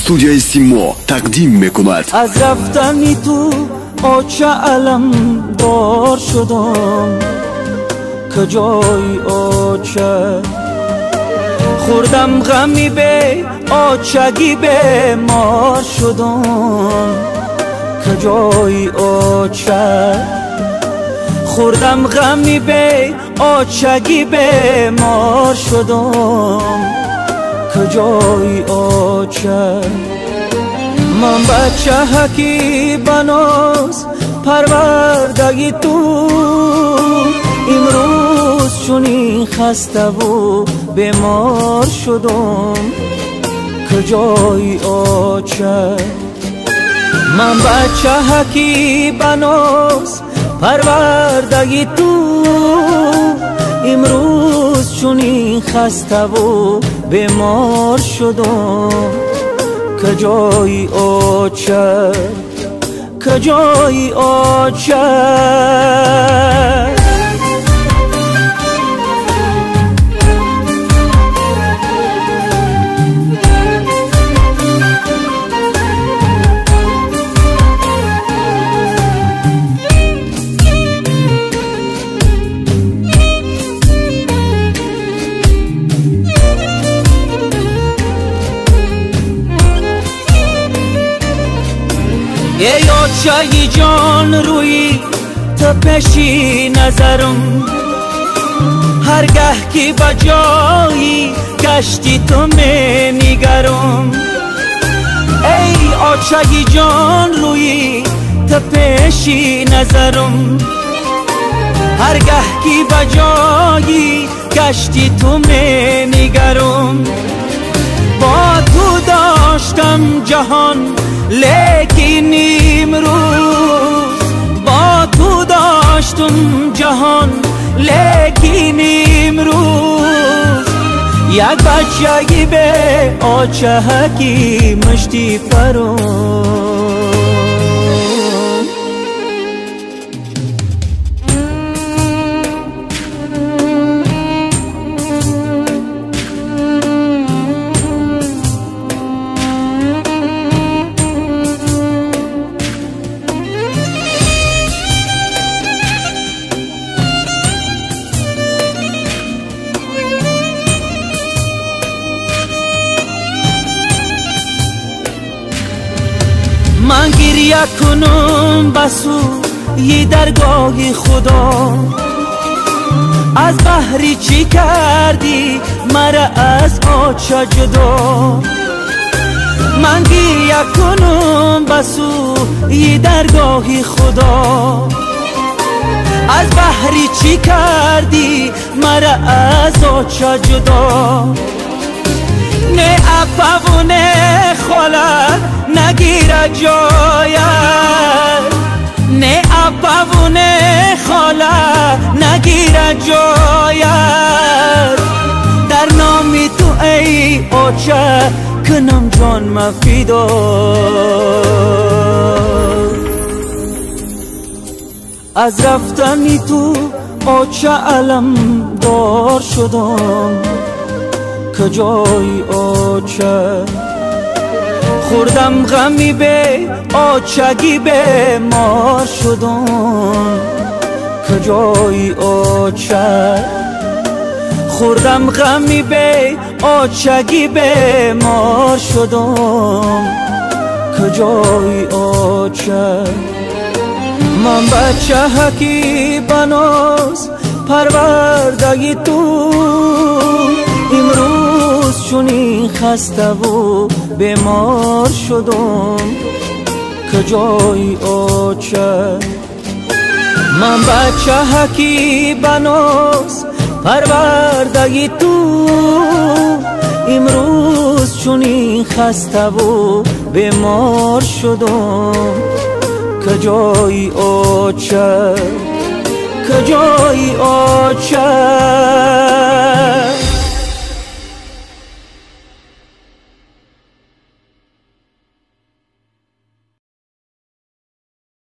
студияи Симо тақдим мекунад. аз рафтани ту оча алам бор шудам, каҷои оча хурдам ғами бе очаги бемор шудам, کجای آچه خوردم غمی به آچگی بیمار شدم، کجای آچه من بچه هکی بناز پروردگی تو امروز چونی خسته و بیمار شدم، کجای آچه من بچه هکی بناز پروردگی تو امروز چونی خسته و بیمار شدم، کجای آچه کجای آچه ای آچه جان روی تپشی نظرم، هرگه که بجایی کشتی تو می نگرم. ای آچه جان روی تپشی نظرم، هرگه که بجایی کشتی تو می نگرم. با تو داشتم جهان لیکن امروز، با تو داشتم جهان لیکن امروز یک بچگی به آچه هکی مشتی فرون. من گریه کنم بسو یه درگاه خدا، از بحری چی کردی مرا از آچه جدا. من گریه کنم بسو یه درگاه خدا، از بحری چی کردی مرا از آچه جدا. نه اپا و نه خاله نگیره جایت، نه اپا و نه خاله نگیره جایت. در نامی تو ای آچه کنم جان مفیدا. از رفتنی تو آچه علم دار شدم، کجای آچه خوردم غمی به آچگی بیمار شدم، کجای آچه خوردم غمی به آچگی بیمار شدم، کجای آچه من بچه هکی بناز پروردگی تو امروز چونی خسته و بیمار شدم، کجای آچه من بچه هکی بناز پروردگی تو امروز چونی خسته و بیمار شدم، کجای آچه کجای آچه